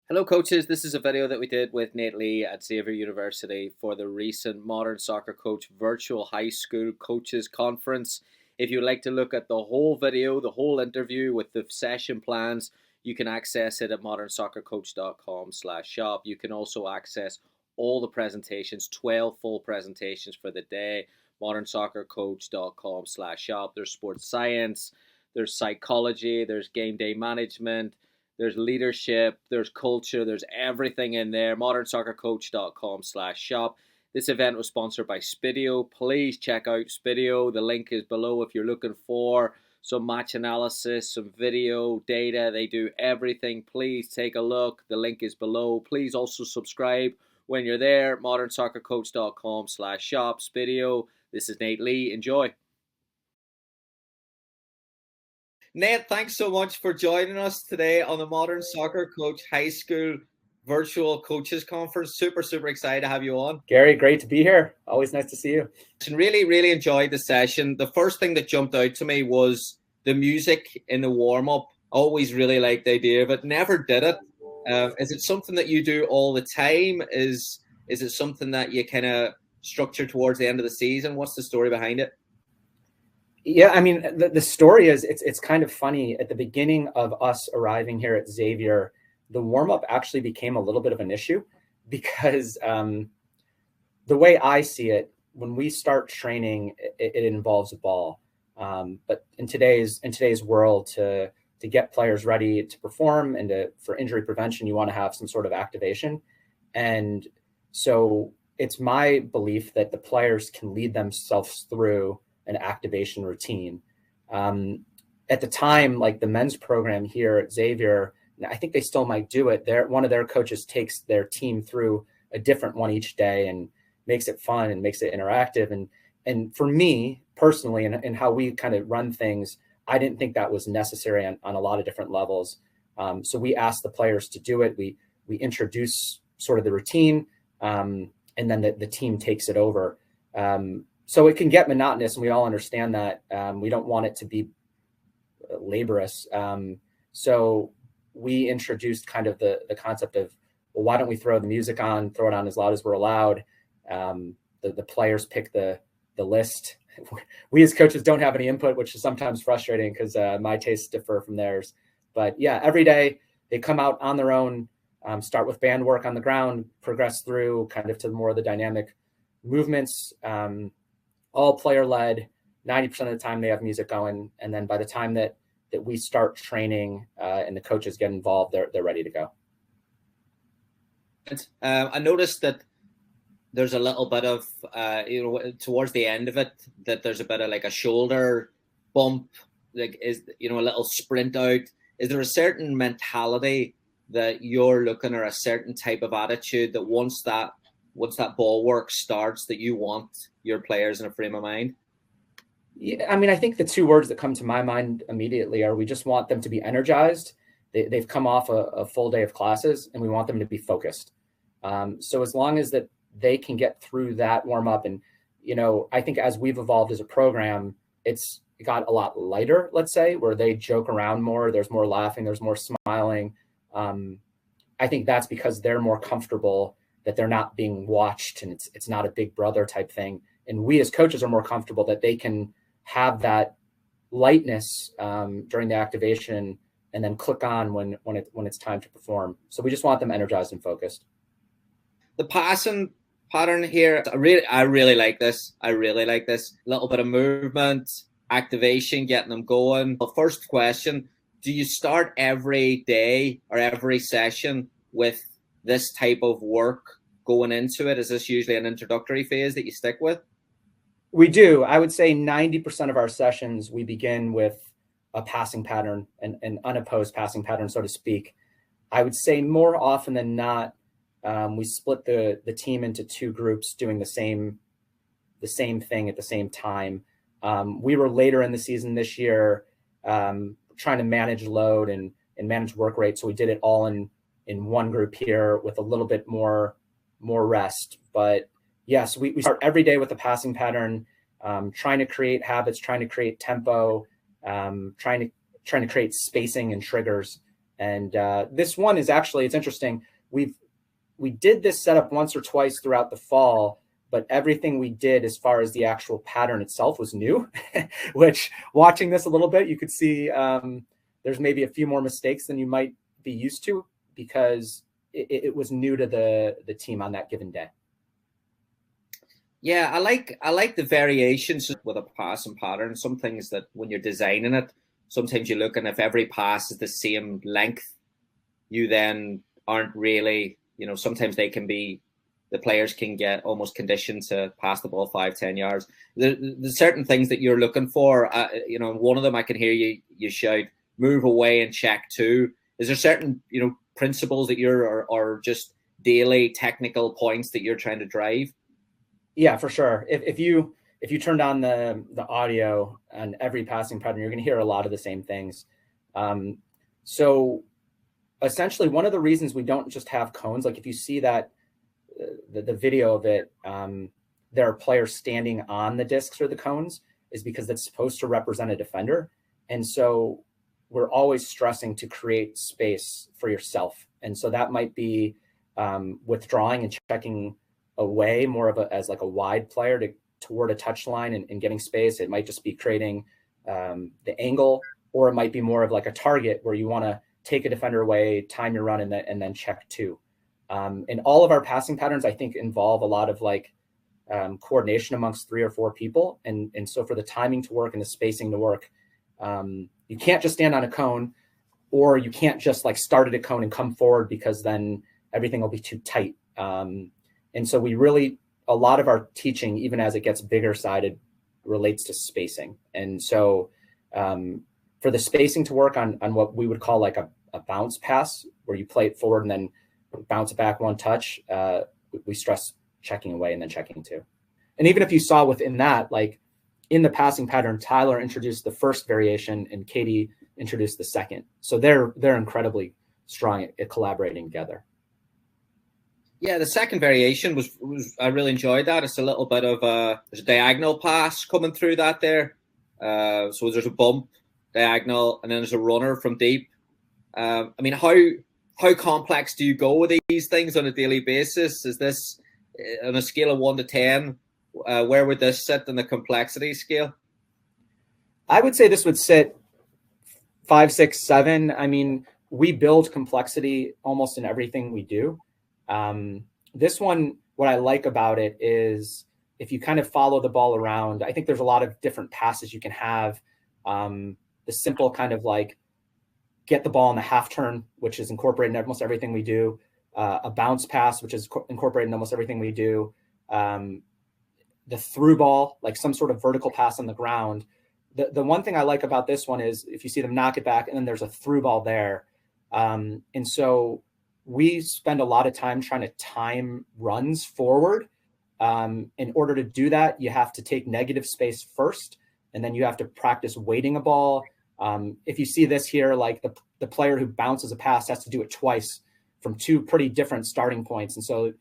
Hello, coaches. This is a video that we did with Nate Lee at Xavier University for the recent Modern Soccer Coach Virtual High School Coaches Conference. If you'd like to look at the whole video, the whole interview with the session plans, you can access it at modernsoccercoach.com/shop. You can also access all the presentations, 12 full presentations for the day, modernsoccercoach.com/shop. There's sports science, there's psychology, there's game day management, there's leadership, there's culture, there's everything in there. modernsoccercoach.com/shop. This event was sponsored by Spiideo. Please check out Spiideo. The link is below if you're looking for some match analysis, some video, data. They do everything. Please take a look. The link is below. Please also subscribe when you're there. modernsoccercoach.com/shop. Spiideo. This is Nate Lee. Enjoy. Nate, thanks so much for joining us today on the Modern Soccer Coach High School Virtual Coaches Conference. Super excited to have you on. Gary, great to be here. Always nice to see you. Really enjoyed the session. The first thing that jumped out to me was the music in the warm-up. Always really liked the idea of it. Never did it. Is it something that you do all the time? Is it something that you kind of structure towards the end of the season? What's the story behind it? Yeah, I mean, the story is it's kind of funny. At the beginning of us arriving here at Xavier, the warm-up actually became a little bit of an issue because the way I see it, when we start training, it involves a ball. But in today's world, to get players ready to perform and for injury prevention, you want to have some sort of activation. And so it's my belief that the players can lead themselves through an activation routine. At the time, like the men's program here at Xavier, I think they still might do it. One of their coaches takes their team through a different one each day and makes it fun and makes it interactive. And for me personally, and how we kind of run things, I didn't think that was necessary on a lot of different levels. So we asked the players to do it. We introduce sort of the routine, and then the team takes it over. So it can get monotonous, and we all understand that. We don't want it to be laborious. So we introduced kind of the concept of, well, why don't we throw the music on, throw it on as loud as we're allowed. The players pick the list. We as coaches don't have any input, which is sometimes frustrating because my tastes differ from theirs. But yeah, every day they come out on their own, start with band work on the ground, progress through kind of to more of the dynamic movements, all player led. 90% of the time they have music going. And then by the time that we start training and the coaches get involved, they're ready to go. I noticed that there's a little bit of, towards the end of it, that there's a bit of like a shoulder bump, like a little sprint out. Is there a certain mentality that you're looking, or a certain type of attitude that once that ball work starts, that you want your players in a frame of mind? Yeah, I mean, I think the two words that come to my mind immediately are, we just want them to be energized. They've come off a full day of classes, and we want them to be focused. So as long as that they can get through that warm up, and I think as we've evolved as a program, it got a lot lighter, let's say, where they joke around more. There's more laughing, there's more smiling. I think that's because they're more comfortable that they're not being watched, and it's not a big brother type thing. And we as coaches are more comfortable that they can have that lightness during the activation, and then click on when it's time to perform. So we just want them energized and focused. The passing pattern here, I really like this. I really like this. A little bit of movement, activation, getting them going. The first question, do you start every day or every session with this type of work going into it? Is this usually an introductory phase that you stick with? We do. I would say 90% of our sessions, we begin with a passing pattern, an unopposed passing pattern, so to speak. I would say more often than not, we split the team into two groups doing the same thing at the same time. We were later in the season this year, trying to manage load and manage work rate. So we did it all in one group here with a little bit more rest. But yes, we start every day with a passing pattern, trying to create habits, trying to create tempo, trying to create spacing and triggers. And this one is actually, it's interesting. We did this setup once or twice throughout the fall, but everything we did as far as the actual pattern itself was new, which watching this a little bit, you could see there's maybe a few more mistakes than you might be used to because it was new to the team on that given day. Yeah, I like the variations with a passing pattern. Some things that when you're designing it, sometimes you look and if every pass is the same length, you then aren't really, sometimes the players can get almost conditioned to pass the ball 5-10 yards. There's certain things that you're looking for. One of them I can hear you shout, move away and check two. Is there certain, principles that or just daily technical points that you're trying to drive? Yeah, for sure. If you turned on the audio on every passing pattern, you're going to hear a lot of the same things. So essentially, one of the reasons we don't just have cones, like if you see that the video of it, there are players standing on the discs or the cones, is because that's supposed to represent a defender. And so we're always stressing to create space for yourself. And so that might be withdrawing and checking away more as like a wide player toward a touchline and getting space. It might just be creating the angle, or it might be more of like a target where you want to take a defender away, time your run, and then check two. And all of our passing patterns, I think, involve a lot of like coordination amongst 3 or 4 people. And so for the timing to work and the spacing to work, you can't just stand on a cone, or you can't just like start at a cone and come forward, because then everything will be too tight. And so a lot of our teaching, even as it gets bigger sided, relates to spacing. And so for the spacing to work on what we would call like a bounce pass, where you play it forward and then bounce it back one touch, we stress checking away and then checking two. And even if you saw within that, like in the passing pattern, Tyler introduced the first variation and Katie introduced the second. So they're incredibly strong at collaborating together. Yeah, the second variation was I really enjoyed that. It's a little bit of there's a diagonal pass coming through that there. So there's a bump, diagonal, and then there's a runner from deep. I mean, how complex do you go with these things on a daily basis? Is this on a scale of 1 to 10? Where would this sit in the complexity scale? I would say this would sit 5, 6, 7. I mean, we build complexity almost in everything we do. This one, what I like about it is if you kind of follow the ball around, I think there's a lot of different passes you can have. The simple kind of like get the ball in the half turn, which is incorporated in almost everything we do. A bounce pass, which is incorporated in almost everything we do. The through ball, like some sort of vertical pass on the ground. The one thing I like about this one is if you see them knock it back and then there's a through ball there. And so we spend a lot of time trying to time runs forward. In order to do that, you have to take negative space first, and then you have to practice weighting a ball. If you see this here, like the player who bounces a pass has to do it twice from 2 pretty different starting points. And so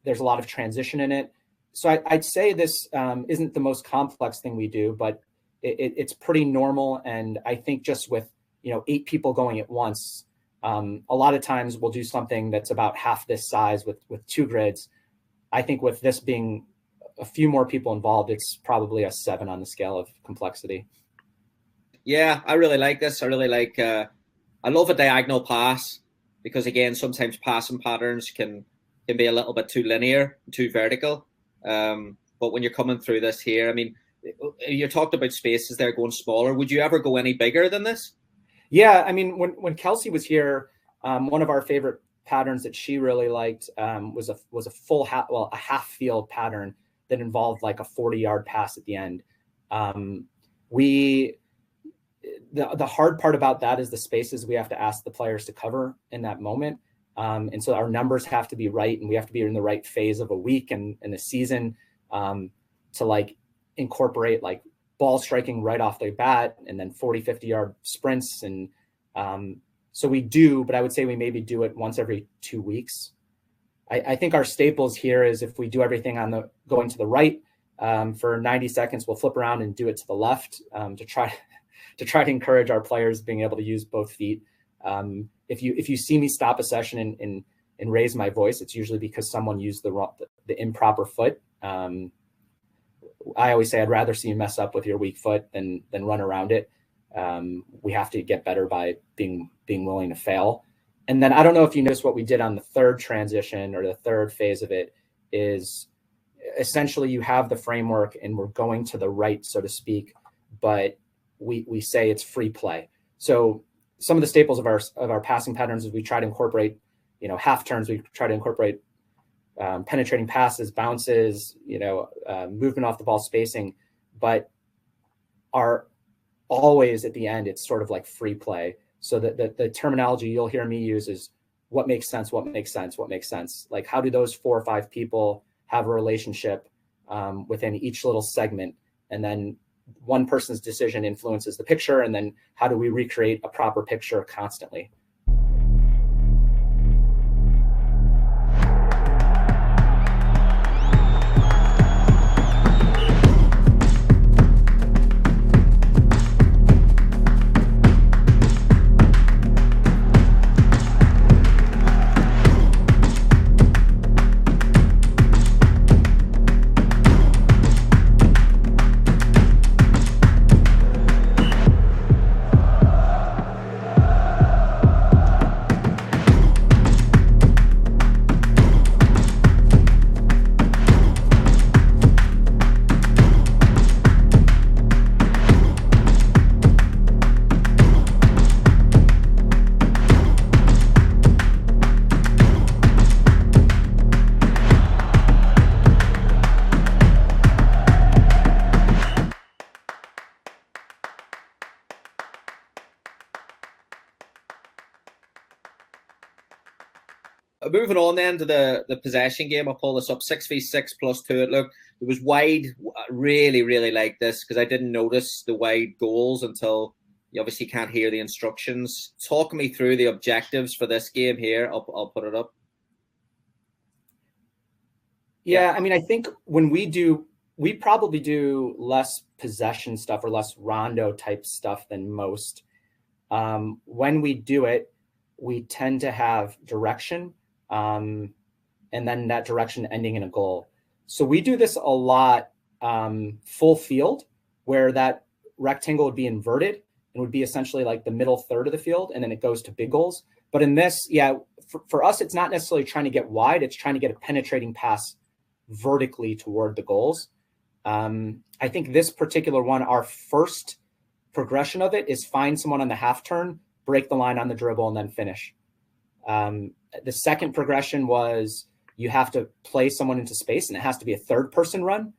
there's a lot of transition in it. So I'd say this isn't the most complex thing we do, but it's pretty normal. And I think just with 8 people going at once, a lot of times we'll do something that's about half this size with 2 grids. I think with this being a few more people involved, it's probably a 7 on the scale of complexity. Yeah, I really like this. I really like, I love a diagonal pass because again, sometimes passing patterns can be a little bit too linear, too vertical. But when you're coming through this here, I mean, you talked about spaces there going smaller. Would you ever go any bigger than this? Yeah, I mean, when Kelsey was here, one of our favorite patterns that she really liked was a a half field pattern that involved like a 40-yard pass at the end. The hard part about that is the spaces we have to ask the players to cover in that moment. And so our numbers have to be right, and we have to be in the right phase of a week and the season to like incorporate like ball striking right off the bat and then 40, 50-yard sprints. And so we do, but I would say we maybe do it once every 2 weeks. I think our staples here is if we do everything going to the right for 90 seconds, we'll flip around and do it to the left to try to encourage our players being able to use both feet. If you see me stop a session and raise my voice, it's usually because someone used the improper foot. I always say I'd rather see you mess up with your weak foot than run around it. We have to get better by being willing to fail. And then I don't know if you noticed what we did on the third transition or the third phase of it is essentially you have the framework and we're going to the right, so to speak, but we say it's free play. So some of the staples of our passing patterns is we try to incorporate, half turns. We try to incorporate penetrating passes, bounces, movement off the ball, spacing, but are always at the end, it's sort of like free play. So the terminology you'll hear me use is what makes sense, what makes sense, what makes sense. Like how do those 4 or 5 people have a relationship within each little segment? And then one person's decision influences the picture. And then how do we recreate a proper picture constantly? Moving on then to the possession game, I'll pull this up. 6v6 +2. Look, it was wide. Really, really like this because I didn't notice the wide goals until you obviously can't hear the instructions. Talk me through the objectives for this game here. I'll put it up. Yeah, I mean, I think when we probably do less possession stuff or less rondo type stuff than most. When we do it, we tend to have direction. And then that direction ending in a goal. So we do this a lot full field, where that rectangle would be inverted and would be essentially like the middle third of the field, and then it goes to big goals. But in this, for us, it's not necessarily trying to get wide, it's trying to get a penetrating pass vertically toward the goals. I think this particular one, our first progression of it is find someone on the half turn, break the line on the dribble, and then finish. The second progression was you have to play someone into space, and it has to be a third person run.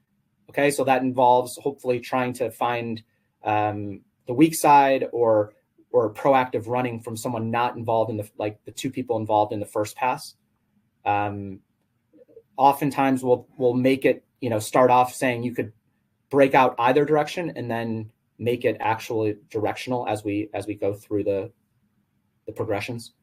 Okay, so that involves hopefully trying to find the weak side or proactive running from someone not involved in the 2 people involved in the first pass. Oftentimes we'll make it, start off saying you could break out either direction and then make it actually directional as we go through the progressions.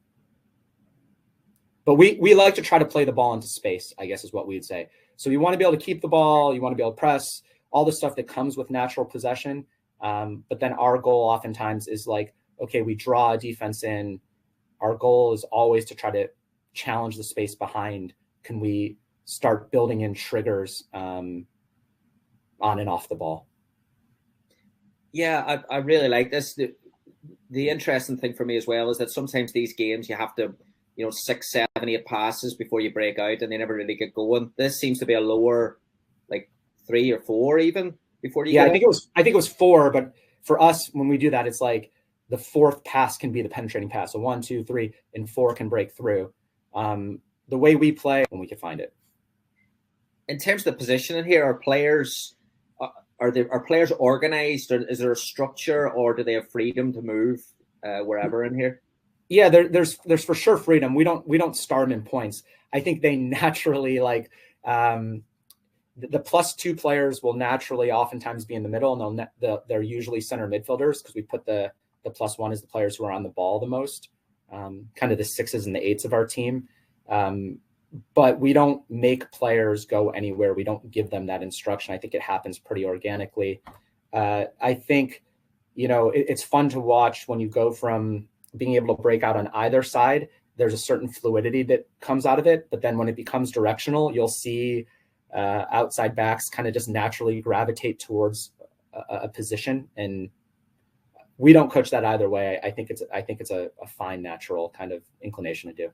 But we like to try to play the ball into space, I guess is what we'd say. So you want to be able to keep the ball, you want to be able to press, all the stuff that comes with natural possession. But then our goal oftentimes is like, okay, we draw a defense in. Our goal is always to try to challenge the space behind. Can we start building in triggers on and off the ball? Yeah, I really like this. The interesting thing for me as well is that sometimes these games you have to 6, 7, 8 passes before you break out, and they never really get going. This seems to be a lower, like 3 or 4 even before you. Yeah, I think it was 4, but for us, when we do that, it's like the 4th pass can be the penetrating pass. So 1, 2, 3, and 4 can break through. The way we play, when we can find it. In terms of the positioning here, are players organized, or is there a structure, or do they have freedom to move wherever in here? Yeah, there's for sure freedom. We don't start them in points. I think they naturally the +2 players will naturally oftentimes be in the middle, and they're usually center midfielders because we put the +1 as the players who are on the ball the most, kind of the 6s and the 8s of our team. But we don't make players go anywhere. We don't give them that instruction. I think it happens pretty organically. I think, it's fun to watch when you go from being able to break out on either side, there's a certain fluidity that comes out of it. But then when it becomes directional, you'll see outside backs kind of just naturally gravitate towards a position. And we don't coach that either way. I think it's a fine, natural kind of inclination to do.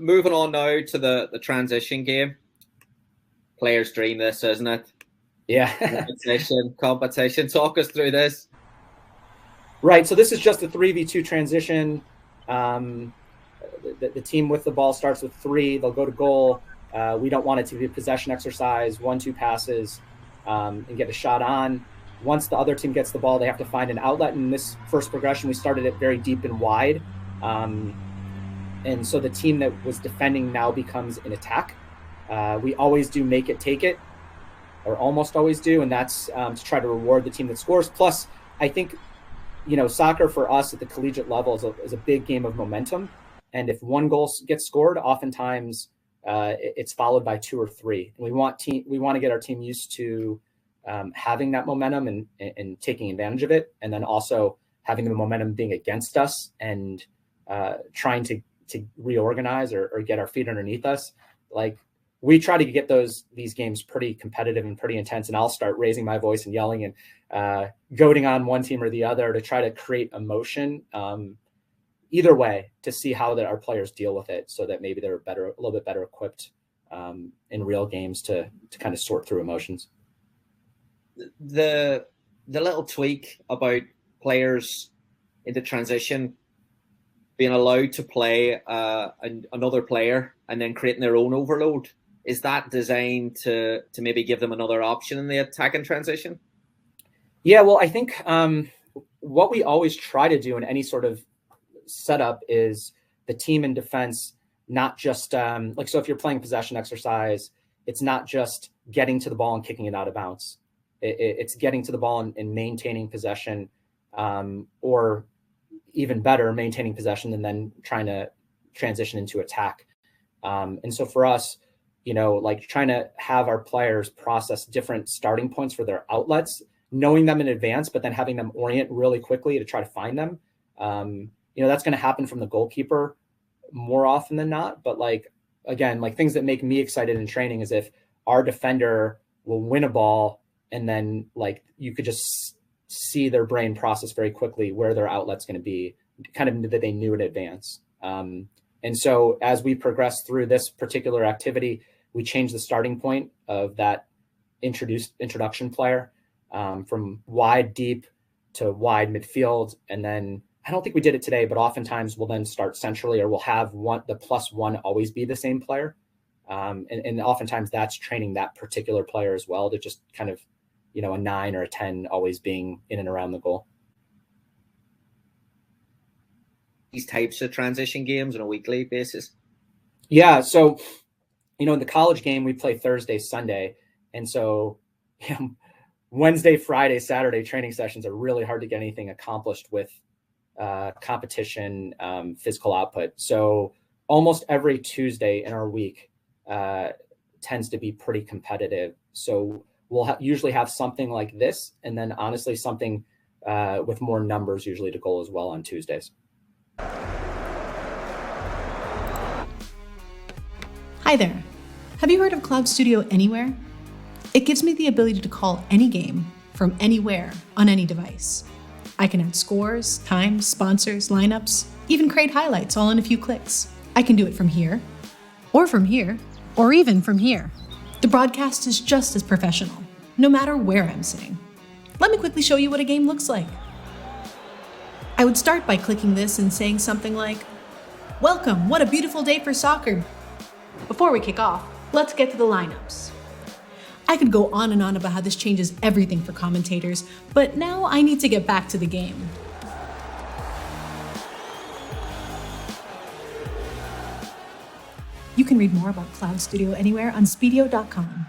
Moving on now to the transition game. Players' dream, this, isn't it? Yeah. competition. Talk us through this. Right. So this is just a 3v2 transition. The team with the ball starts with 3. They'll go to goal. We don't want it to be a possession exercise, 1-2 passes, and get a shot on. Once the other team gets the ball, they have to find an outlet. In this first progression, we started it very deep and wide. And so the team that was defending now becomes an attack. We always do make it, take it, or almost always do. And that's to try to reward the team that scores. Plus, I think, soccer for us at the collegiate level is a big game of momentum. And if one goal gets scored, oftentimes it's followed by 2 or 3. And we want to get our team used to having that momentum and taking advantage of it. And then also having the momentum being against us and trying to reorganize or get our feet underneath us. Like, we try to get these games pretty competitive and pretty intense. And I'll start raising my voice and yelling and goading on one team or the other to try to create emotion either way, to see how our players deal with it, so that maybe they're a little bit better equipped in real games to kind of sort through emotions. The little tweak about players in the transition being allowed to play another player and then creating their own overload, is that designed to maybe give them another option in the attack and transition? Yeah, well, I think what we always try to do in any sort of setup is the team in defense, not just so if you're playing possession exercise, it's not just getting to the ball and kicking it out of bounds. It's getting to the ball and maintaining possession, or even better, maintaining possession and then trying to transition into attack. And so for us, trying to have our players process different starting points for their outlets, knowing them in advance, but then having them orient really quickly to try to find them. That's going to happen from the goalkeeper more often than not. But again, things that make me excited in training is if our defender will win a ball and then you could just see their brain process very quickly where their outlet's going to be, kind of that they knew in advance. And so as we progress through this particular activity, we change the starting point of that introduction player from wide deep to wide midfield. And then I don't think we did it today, but oftentimes we'll then start centrally, or we'll have the +1 always be the same player. And oftentimes that's training that particular player as well to just kind of, a 9 or a 10 always being in and around the goal. These types of transition games on a weekly basis? Yeah. So, in the college game, we play Thursday, Sunday. And so Wednesday, Friday, Saturday training sessions are really hard to get anything accomplished with competition, physical output. So almost every Tuesday in our week tends to be pretty competitive. So we'll usually have something like this, and then honestly something with more numbers usually to goal as well on Tuesdays. Hi there. Have you heard of Cloud Studio Anywhere? It gives me the ability to call any game from anywhere on any device. I can add scores, times, sponsors, lineups, even create highlights all in a few clicks. I can do it from here, or even from here. The broadcast is just as professional, no matter where I'm sitting. Let me quickly show you what a game looks like. I would start by clicking this and saying something like, "Welcome, what a beautiful day for soccer." Before we kick off, let's get to the lineups. I could go on and on about how this changes everything for commentators, but now I need to get back to the game. You can read more about Cloud Studio Anywhere on Spiideo.com.